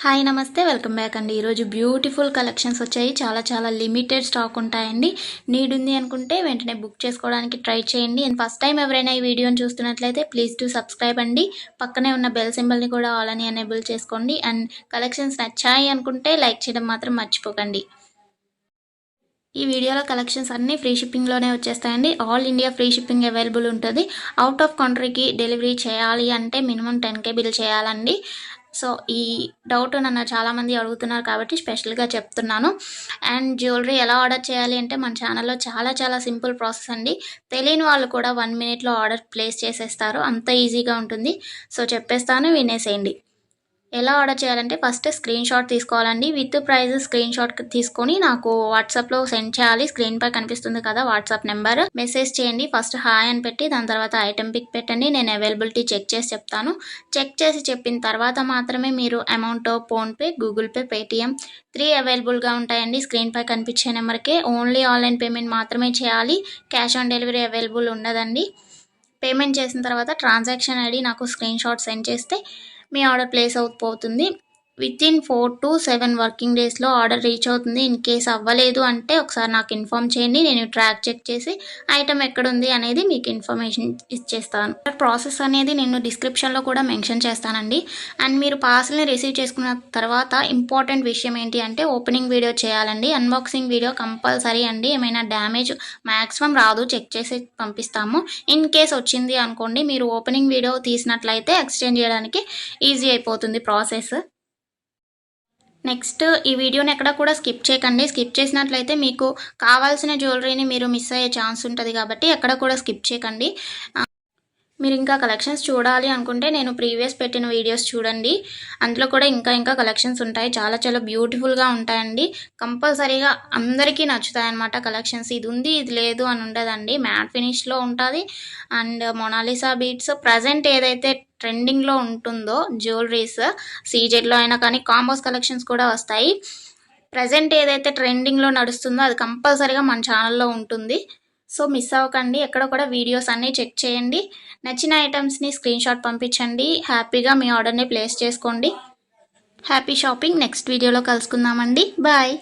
Hi నమస్తే welcome back అండి. ఈరోజు బ్యూటిఫుల్ కలెక్షన్స్ వచ్చాయి. చాలా లిమిటెడ్ స్టాక్ ఉంటాయండి. నీడ్ ఉంది అనుకుంటే వెంటనే బుక్ చేసుకోవడానికి ట్రై చేయండి. అండ్ ఫస్ట్ టైం ఎవరైనా ఈ వీడియోని చూస్తున్నట్లయితే ప్లీజ్ టు సబ్స్క్రైబ్ అండి. పక్కనే ఉన్న బెల్ సింబల్ని కూడా ఆల్ అని ఎనేబుల్ చేసుకోండి. అండ్ కలెక్షన్స్ నచ్చాయి అనుకుంటే లైక్ చేయడం మాత్రం మర్చిపోకండి. ఈ వీడియోలో కలెక్షన్స్ అన్నీ ఫ్రీ షిప్పింగ్లోనే వచ్చేస్తాయండి. All India free shipping available ఉంటుంది. అవుట్ ఆఫ్ కంట్రీకి డెలివరీ చేయాలి అంటే మినిమం 10K బిల్ చేయాలండి. సో ఈ డౌట్ నన్ను చాలామంది అడుగుతున్నారు కాబట్టి స్పెషల్గా చెప్తున్నాను. అండ్ జ్యువెలరీ ఎలా ఆర్డర్ చేయాలి అంటే మన ఛానల్లో చాలా సింపుల్ ప్రాసెస్ అండి. తెలియని వాళ్ళు కూడా 1 మినిట్లో ఆర్డర్ ప్లేస్ చేసేస్తారు. అంత ఈజీగా ఉంటుంది. సో చెప్పేస్తాను, వినేసేయండి. ఎలా ఆర్డర్ చేయాలంటే ఫస్ట్ స్క్రీన్ షాట్ తీసుకోవాలండి. విత్ ప్రైస్ స్క్రీన్ షాట్ తీసుకొని నాకు వాట్సాప్లో సెండ్ చేయాలి. స్క్రీన్ పై కనిపిస్తుంది కదా వాట్సాప్ నెంబర్, మెసేజ్ చేయండి. ఫస్ట్ హాయ్ అని పెట్టి దాని తర్వాత ఐటెం పిక్ పెట్టండి. నేను అవైలబిలిటీ చెక్ చేసి చెప్తాను. చెక్ చేసి చెప్పిన తర్వాత మాత్రమే మీరు amount PhonePe, Google pay, Paytm 3 అవైలబుల్గా ఉంటాయండి. స్క్రీన్ పై కనిపించే నెంబర్కే ఓన్లీ ఆన్లైన్ పేమెంట్ మాత్రమే చేయాలి. క్యాష్ ఆన్ డెలివరీ అవైలబుల్ ఉండదండి. పేమెంట్ చేసిన తర్వాత ట్రాన్సాక్షన్ ఐడి నాకు స్క్రీన్ షాట్ సెండ్ చేస్తే మీ ఆర్డర్ ప్లేస్ అవుతుంది. వితిన్ 4 to 7 వర్కింగ్ డేస్లో ఆర్డర్ రీచ్ అవుతుంది. ఇన్ కేస్ అవ్వలేదు అంటే ఒకసారి నాకు ఇన్ఫామ్ చేయండి. నేను ట్రాక్ చెక్ చేసి ఐటమ్ ఎక్కడుంది అనేది మీకు ఇన్ఫర్మేషన్ ఇచ్చేస్తాను. ప్రాసెస్ అనేది నేను డిస్క్రిప్షన్లో కూడా మెన్షన్ చేస్తానండి. అండ్ మీరు పార్సల్ని రిసీవ్ చేసుకున్న తర్వాత ఇంపార్టెంట్ విషయం ఏంటి అంటే ఓపెనింగ్ వీడియో చేయాలండి. అన్బాక్సింగ్ వీడియో కంపల్సరీ అండి. ఏమైనా డ్యామేజ్ మ్యాక్సిమం రాదు, చెక్ చేసి పంపిస్తాము. ఇన్ కేస్ వచ్చింది అనుకోండి, మీరు ఓపెనింగ్ వీడియో తీసినట్లయితే ఎక్స్చేంజ్ చేయడానికి ఈజీ అయిపోతుంది ప్రాసెస్. నెక్స్ట్ ఈ వీడియోని ఎక్కడ కూడా స్కిప్ చేయకండి. స్కిప్ చేసినట్లయితే మీకు కావాల్సిన జ్యువెలరీని మీరు మిస్ అయ్యే ఛాన్స్ ఉంటుంది కాబట్టి ఎక్కడ కూడా స్కిప్ చేయకండి. మీరు ఇంకా కలెక్షన్స్ చూడాలి అనుకుంటే నేను ప్రీవియస్ పెట్టిన వీడియోస్ చూడండి. అందులో కూడా ఇంకా కలెక్షన్స్ ఉంటాయి. చాలా బ్యూటిఫుల్గా ఉంటాయండి. కంపల్సరీగా అందరికీ నచ్చుతాయి అన్నమాట కలెక్షన్స్. ఇది ఉంది ఇది లేదు అని ఉండదండి. మ్యాట్ ఫినిష్లో ఉంటుంది. అండ్ మొనాలిసా బీట్స్ ప్రజెంట్ ఏదైతే ట్రెండింగ్లో ఉంటుందో జ్యువెలరీస్ సీజెడ్లో అయినా కానీ కాంబోస్ కలెక్షన్స్ కూడా వస్తాయి. ప్రజెంట్ ఏదైతే ట్రెండింగ్లో నడుస్తుందో అది కంపల్సరీగా మన ఛానల్లో ఉంటుంది. సో మిస్ అవ్వకండి. ఎక్కడ కూడా వీడియోస్ అన్నీ చెక్ చేయండి. నచ్చిన ఐటమ్స్ని స్క్రీన్ షాట్ పంపించండి. హ్యాపీగా మీ ఆర్డర్ని ప్లేస్ చేసుకోండి. Happy shopping. నెక్స్ట్ వీడియోలో కలుసుకుందామండి. బాయ్.